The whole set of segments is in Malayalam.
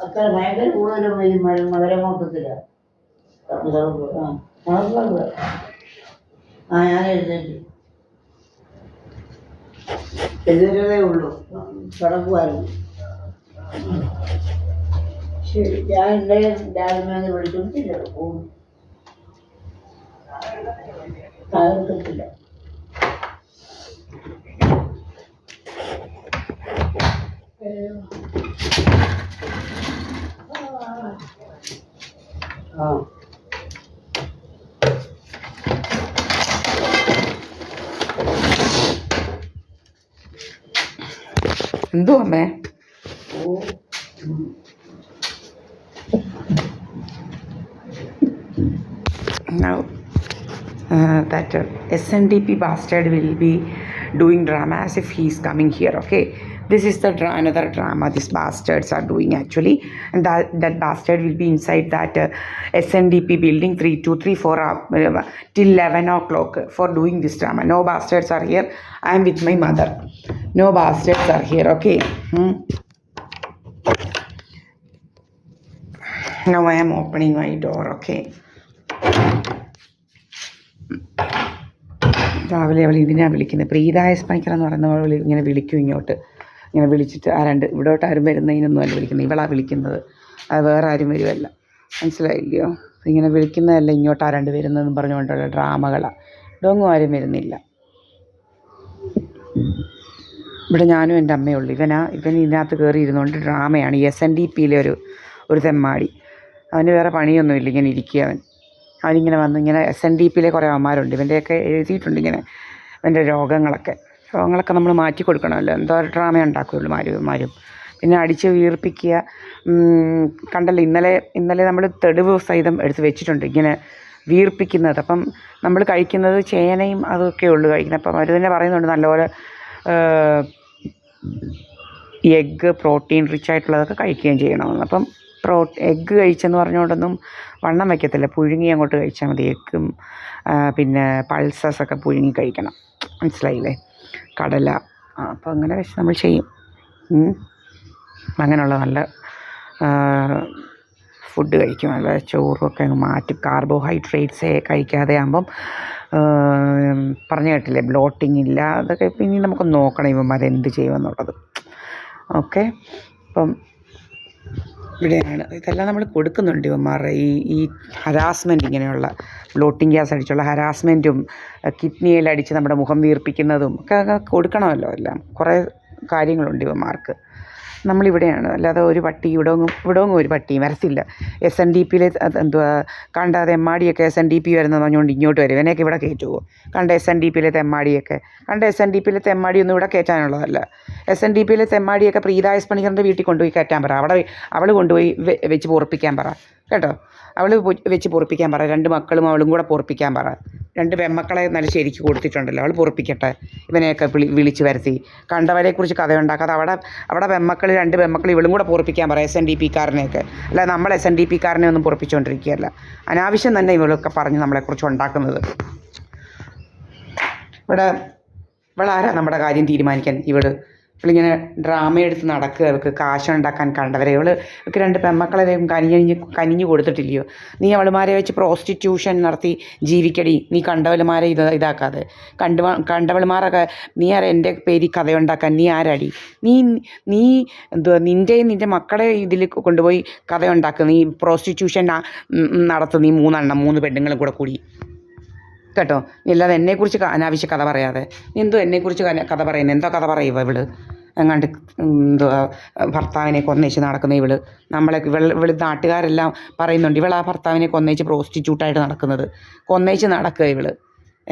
അത്ര ഭയങ്കര കൂടുതലും ഈ മകരമൊക്കത്തില്ല. ഞാൻ എഴുന്നേറ്റതേ ഉള്ളൂ, കിടക്കുമായിരുന്നു. ശരി, ഞാൻ രാവിലെ വിളിച്ചിട്ടില്ല, പോകും തകർക്കത്തില്ല. എന്തോ അമ്മേ? Now that SNDP bastard will be doing drama as if he is coming here. Okay, this is the another drama these bastards are doing actually, and that bastard will be inside that SNDP building 3234 till 11 o'clock for doing this drama. No bastards are here. I am with my mother. No bastards are here. Okay. Now I am opening my door. Okay. രാവിലെ അവൾ ഇതിനാണ് വിളിക്കുന്നത്. പ്രീതായ സ്പൈക്കർ എന്ന് പറയുന്നവൾ ഇങ്ങനെ വിളിക്കും ഇങ്ങോട്ട്, ഇങ്ങനെ വിളിച്ചിട്ട് ഇവിടോട്ട് ആരും വരുന്നതിനൊന്നും അല്ല വിളിക്കുന്നത്, ഇവളാണ് വിളിക്കുന്നത്. അത് വേറെ ആരും വരുമല്ല, മനസ്സിലായില്ലയോ? ഇങ്ങനെ വിളിക്കുന്നതല്ല ഇങ്ങോട്ട് ആരാണ്ട് വരുന്നതെന്ന് പറഞ്ഞുകൊണ്ടുള്ള ഡ്രാമകളാണ്. ഇവിടെയൊന്നും ആരും വരുന്നില്ല. ഇവിടെ ഞാനും എൻ്റെ അമ്മയുള്ളൂ. ഇവൻ ഇതിനകത്ത് കയറി ഇരുന്നുകൊണ്ട് ഡ്രാമയാണ്. SNDPയിലെ ഒരു തെമ്മാടി. അവന് വേറെ പണിയൊന്നുമില്ല, ഇങ്ങനെ ഇരിക്കുക അവനിങ്ങനെ വന്ന് ഇങ്ങനെ SNDPയിലെ കുറേ അമ്മമാരുണ്ട്, ഇവൻ്റെയൊക്കെ എഴുതിയിട്ടുണ്ട് ഇങ്ങനെ ഇവൻ്റെ രോഗങ്ങളൊക്കെ നമ്മൾ മാറ്റി കൊടുക്കണമല്ലോ. എന്തോ ഡ്രാമ ഉണ്ടാക്കുകയുള്ളൂ മാരും. പിന്നെ അടിച്ച് വീർപ്പിക്കുക. കണ്ടല്ലോ ഇന്നലെ നമ്മൾ തെളിവ് സഹിതം എടുത്ത് വെച്ചിട്ടുണ്ട് ഇങ്ങനെ വീർപ്പിക്കുന്നത്. അപ്പം നമ്മൾ കഴിക്കുന്നത് ചേനയും അതൊക്കെ ഉള്ളു കഴിക്കുന്നത്. അപ്പം അവർ തന്നെ പറയുന്നുണ്ട് നല്ലപോലെ എഗ്ഗ് പ്രോട്ടീൻ റിച്ച് ആയിട്ടുള്ളതൊക്കെ കഴിക്കുകയും ചെയ്യണമെന്ന്. അപ്പം എഗ്ഗ് കഴിച്ചെന്ന് പറഞ്ഞുകൊണ്ടൊന്നും വണ്ണം വയ്ക്കത്തില്ല. പുഴുങ്ങി അങ്ങോട്ട് കഴിച്ചാൽ മതി. എഗ്ഗും പിന്നെ പൾസസൊക്കെ പുഴുങ്ങി കഴിക്കണം, മനസ്സിലായില്ലേ? കടല അപ്പോൾ അങ്ങനെ വെച്ച് നമ്മൾ ചെയ്യും. അങ്ങനെയുള്ള നല്ല ഫുഡ് കഴിക്കും. നല്ല ചോറുമൊക്കെ അങ്ങ് മാറ്റും. കാർബോഹൈഡ്രേറ്റ്സേ കഴിക്കാതെ ആകുമ്പം പറഞ്ഞു കേട്ടില്ലേ, ബ്ലോട്ടിങ് ഇല്ല. അതൊക്കെ ഇനി നമുക്ക് നോക്കണം ഇവന്മാരെന്ത് ചെയ്യുമെന്നുള്ളത്. ഓക്കെ, അപ്പം ഇവിടെയാണ് ഇതെല്ലാം നമ്മൾ കൊടുക്കുന്നുണ്ട് ഇവന്മാരുടെ ഈ ഹരാസ്മെൻറ്റ്, ഇങ്ങനെയുള്ള ബ്ലോട്ടിങ് ഗ്യാസ് അടിച്ചുള്ള ഹരാസ്മെൻറ്റും കിഡ്നിയിൽ അടിച്ച് നമ്മുടെ മുഖം വീർപ്പിക്കുന്നതും ഒക്കെ കൊടുക്കണമല്ലോ. എല്ലാം കുറേ കാര്യങ്ങളുണ്ട് ഇവന്മാർക്ക്. നമ്മളിവിടെയാണ്, അല്ലാതെ ഒരു പട്ടി ഇവിടെയൊന്നും ഒരു പട്ടിയും വരത്തില്ല. SNDPയിലെ എന്തുവാ കണ്ട തെമ്മാടിയൊക്കെ SNDP വരുന്നതെന്ന് പറഞ്ഞുകൊണ്ട് ഇങ്ങോട്ട് വരും. ഇവനെയൊക്കെ ഇവിടെ കയറ്റുമോ? കണ്ട SNDPയിലെ തെമ്മാടിയൊക്കെ SNDPയിലെ തെമ്മാടിയൊന്നും ഇവിടെ കയറ്റാനുള്ളതല്ല. SNDPയിലെ തെമ്മാടിയൊക്കെ പ്രീതായ സ്പണിക്കറിൻ്റെ വീട്ടിൽ കൊണ്ടുപോയി കയറ്റാൻ പറ. അവൾ കൊണ്ടുപോയി വെച്ച് പൊറപ്പിക്കാൻ പറ കേട്ടോ. അവൾ വെച്ച് പൊറപ്പിക്കാൻ പറ. 2 മക്കളും അവളും കൂടെ പൊറപ്പിക്കാൻ പറ. 2 പെൺമക്കളെ നല്ല ശരിക്ക് കൊടുത്തിട്ടുണ്ടല്ലോ, അവൾ പൊറപ്പിക്കട്ടെ. ഇവനെയൊക്കെ വിളിച്ച് വരുത്തി കണ്ടവരെക്കുറിച്ച് കഥയുണ്ടാക്കാതെ അവിടെ പെൺമക്കൾ 2 പെൺമക്കൾ ഇവളും കൂടെ പൊറപ്പിക്കാൻ പറ SNDPക്കാരനെയൊക്കെ. അല്ല, നമ്മൾ SNDPക്കാരനെ ഒന്നും പൊറപ്പിച്ചുകൊണ്ടിരിക്കുകയല്ല. അനാവശ്യം തന്നെ ഇവളൊക്കെ പറഞ്ഞ് നമ്മളെക്കുറിച്ച് ഉണ്ടാക്കുന്നത്. ഇവളാരാ നമ്മുടെ കാര്യം തീരുമാനിക്കാൻ? ഇവളിങ്ങനെ ഡ്രാമ എടുത്ത് നടക്കുക, ഇവൾക്ക് കാശുണ്ടാക്കാൻ കണ്ടവരെ. ഇവൾക്ക് 2 പെൺമക്കളെ കനിഞ്ഞു കൊടുത്തിട്ടില്ലയോ? നീ അവളുമാരെ വെച്ച് പ്രോസ്റ്റിറ്റ്യൂഷൻ നടത്തി ജീവിക്കടി. നീ കണ്ടവളുമാരെ ഇതാക്കാതെ. കണ്ടവളുമാരൊക്കെ നീ ആരാ എൻ്റെ പേരിൽ കഥയുണ്ടാക്കാൻ? നീ ആരാടി? നീ എന്തുവാ നിൻ്റെ മക്കളെ ഇതിൽ കൊണ്ടുപോയി കഥയുണ്ടാക്കുക. നീ പ്രോസ്റ്റിറ്റ്യൂഷൻ നടത്തും. നീ 3 പെണ്ണുങ്ങളും കൂടി കേട്ടോ. നീ അല്ലാതെ എന്നെക്കുറിച്ച് അനാവശ്യ കഥ പറയാതെ. നീ എന്തോ എന്നെക്കുറിച്ച് കഥ പറയുന്നത്? എന്തോ കഥ പറയുക ഇവള്? എങ്ങാണ്ട് എന്തുവാ ഭർത്താവിനെ കൊന്നേച്ച് നടക്കുന്ന ഇവള് നാട്ടുകാരെല്ലാം പറയുന്നുണ്ട് ഇവളാ ഭർത്താവിനെ കൊന്നേച്ച് പ്രോസ്റ്റിറ്റ്യൂട്ടായിട്ട് നടക്കുന്നത്. കൊന്നേച്ച് നടക്കുക ഇവള്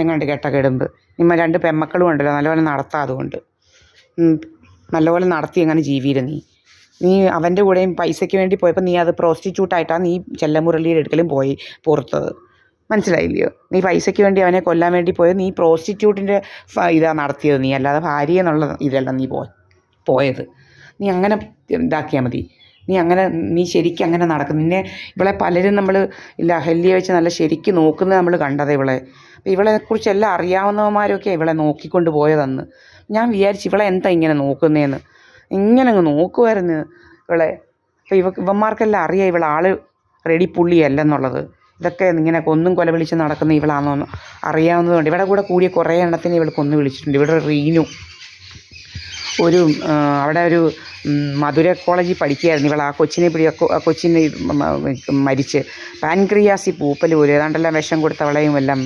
എങ്ങാണ്ട് കെട്ടക്കെടുമ്പ്. 2 പെൺമക്കളും ഉണ്ടല്ലോ, നല്ലപോലെ നടത്താം. അതുകൊണ്ട് നല്ലപോലെ നടത്തി എങ്ങനെ ജീവിയില്ല നീ അവൻ്റെ കൂടെയും പൈസയ്ക്ക് വേണ്ടി പോയപ്പോൾ നീ അത് പ്രോസ്റ്റിറ്റ്യൂട്ടായിട്ടാണ് നീ ചെല്ലമുരളിയുടെ അടുക്കലും പോയി പുറത്തത്, മനസ്സിലായില്ലയോ? നീ പൈസയ്ക്ക് വേണ്ടി അവനെ കൊല്ലാൻ വേണ്ടി പോയത്. നീ പ്രോസ്റ്റിറ്റ്യൂട്ടിൻ്റെ ഇതാണ് നടത്തിയത്. നീ അല്ലാതെ ഭാര്യ എന്നുള്ള ഇതല്ല നീ പോയത്. നീ അങ്ങനെ ഇതാക്കിയാൽ മതി. നീ ശരിക്കും അങ്ങനെ നടക്കും. ഇവളെ പലരും നമ്മൾ ലഹല്യ വെച്ച് നല്ല ശരിക്കും നോക്കുന്നത് നമ്മൾ കണ്ടത്. അപ്പോൾ ഇവളെക്കുറിച്ചെല്ലാം അറിയാവുന്നവന്മാരൊക്കെ ഇവളെ നോക്കിക്കൊണ്ട് പോയതെന്ന് ഞാൻ വിചാരിച്ചു. ഇവളെ എന്താ ഇങ്ങനെ നോക്കുന്നതെന്ന് ഇങ്ങനെ അങ്ങ് നോക്കുമായിരുന്നു ഇവളെ. അപ്പോൾ ഇവന്മാർക്കെല്ലാം അറിയാം ഇവളാൾ റെഡി പുള്ളിയല്ലെന്നുള്ളത്. ഇതൊക്കെ ഇങ്ങനെ കൊന്നും കൊല വിളിച്ച് നടക്കുന്ന ഇവളാണെന്ന് അറിയാവുന്നതുകൊണ്ട് ഇവിടെ കൂടെ കൂടിയ കുറേ എണ്ണത്തിന് ഇവൾ കൊന്നു വിളിച്ചിട്ടുണ്ട്. ഇവിടെ റീനു ഒരു അവിടെ ഒരു മധുര കോളേജിൽ പഠിക്കുകയായിരുന്നു ഇവൾ. ആ കൊച്ചിനെ മരിച്ച് പാൻക്രിയാസി പൂപ്പൽ പോലും ഏതാണ്ടെല്ലാം വിഷം കൊടുത്തവളെയും എല്ലാം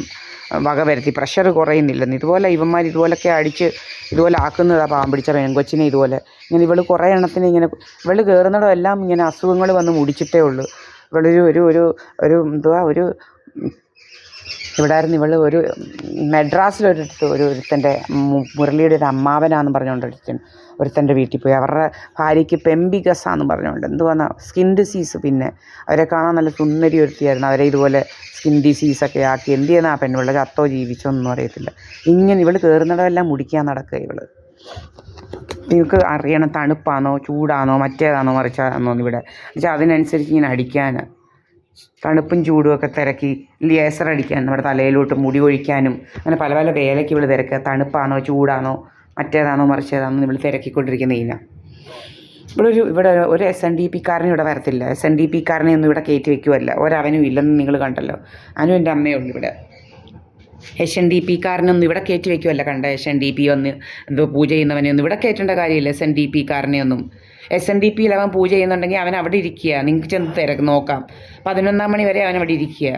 വക വരുത്തി. പ്രഷർ കുറയുന്നില്ലെന്ന്. ഇതുപോലെ ഇവന്മാർ ഇതുപോലൊക്കെ അടിച്ച് ഇതുപോലെ ആക്കുന്നതാണ് പാവം പിടിച്ച പെൺകൊച്ചിനെ. ഇതുപോലെ ഇങ്ങനെ ഇവൾ കുറേ എണ്ണത്തിന് ഇങ്ങനെ ഇവൾ കയറുന്നിടം എല്ലാം ഇങ്ങനെ അസുഖങ്ങൾ വന്ന് മുടിച്ചിട്ടേ ഉള്ളൂ. ഇവളൊരു ഒരു ഒരു ഒരു എന്തുവാ ഒരു ഇവിടായിരുന്നു ഇവൾ ഒരു ഒരുത്തൻ്റെ മുരളിയുടെ ഒരു അമ്മാവനാന്ന് പറഞ്ഞുകൊണ്ട് ഒരുത്തൻ്റെ വീട്ടിൽ പോയി. അവരുടെ ഭാര്യയ്ക്ക് പെമ്പിഗസാന്ന് പറഞ്ഞുകൊണ്ട് എന്തുവാന്ന് സ്കിൻ ഡിസീസ്. പിന്നെ അവരെ കാണാൻ നല്ല സുന്ദരി ഒരുത്തിയായിരുന്നു. അവരെ ഇതുപോലെ സ്കിൻ ഡിസീസൊക്കെ ആക്കി എന്ത് ചെയ്യുന്ന ആ പെണ്ണ് ഇവളുടെ ചത്തോ ജീവിച്ചോ ഒന്നും അറിയത്തില്ല. ഇങ്ങനെ ഇവൾ കയറുന്നിടമെല്ലാം മുടിക്കാൻ നടക്കുക ഇവൾ. നിങ്ങൾക്ക് അറിയണം തണുപ്പാണോ ചൂടാണോ മറ്റേതാണോ മറിച്ചാണോ ഇവിടെ എന്നുവെച്ചാൽ അതിനനുസരിച്ച് ഇങ്ങനെ അടിക്കാൻ തണുപ്പും ചൂടും ഒക്കെ തിരക്കി ലേസർ അടിക്കാൻ നമ്മുടെ തലയിലോട്ട് മുടി ഒഴിക്കാനും അങ്ങനെ പല പല വേലയ്ക്ക് ഇവൾ തിരക്കുക. തണുപ്പാണോ ചൂടാണോ മറ്റേതാണോ മറിച്ചേതാണോ ഇവൾ തിരക്കിക്കൊണ്ടിരിക്കുന്ന ഈന. ഇവിടെ ഒരു SNDP ഇവിടെ വരത്തില്ല. SNDP ഒന്നും ഇവിടെ കയറ്റി വയ്ക്കുമല്ല. ഒരവനും ഇല്ലെന്ന് നിങ്ങൾ കണ്ടല്ലോ. അനു എൻ്റെ അമ്മയുള്ളൂ ഇവിടെ. SNDP ഇവിടെ കയറ്റി വയ്ക്കുമല്ല. കണ്ട SNDP ഒന്ന് എന്തോ പൂജ ചെയ്യുന്നവനെ ഒന്നും ഇവിടെ കയറ്റേണ്ട കാര്യമില്ല. SNDP ഒന്നും SNDP അവൻ പൂജ ചെയ്യുന്നുണ്ടെങ്കിൽ അവൻ അവിടെ ഇരിക്കുക. നിങ്ങൾക്ക് ചെന്ന് നോക്കാം. 11 മണി വരെ അവൻ അവിടെ ഇരിക്കുക.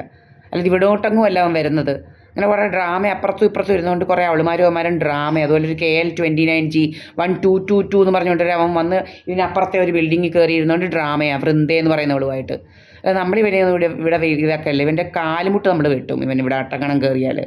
അല്ലാതെ ഇവിടോട്ടങ്ങും അല്ല അവൻ വരുന്നത്. അങ്ങനെ കുറേ ഡ്രാമ അപ്പുറത്തും ഇപ്പുറത്തും ഇരുന്നുകൊണ്ട് കുറേ അവന്മാരും ഡ്രാമ. അതുപോലെ ഒരു KL29G 1222 എന്ന് പറഞ്ഞുകൊണ്ട് അവൻ വന്ന് ഇതിനപ്പുറത്തെ ഒരു ബിൽഡിങ്ങിൽ കയറി ഇരുന്നുകൊണ്ട് ഡ്രാമയാണ് വൃന്ദയെന്ന് പറയുന്നവളുമായിട്ട്. നമ്മളിവിടെ ഇതൊക്കെ അല്ലേ ഇവൻ്റെ കാലുമുട്ട് നമ്മൾ വെട്ടും ഇവൻ ഇവിടെ അട്ടക്കണം കയറിയാൽ.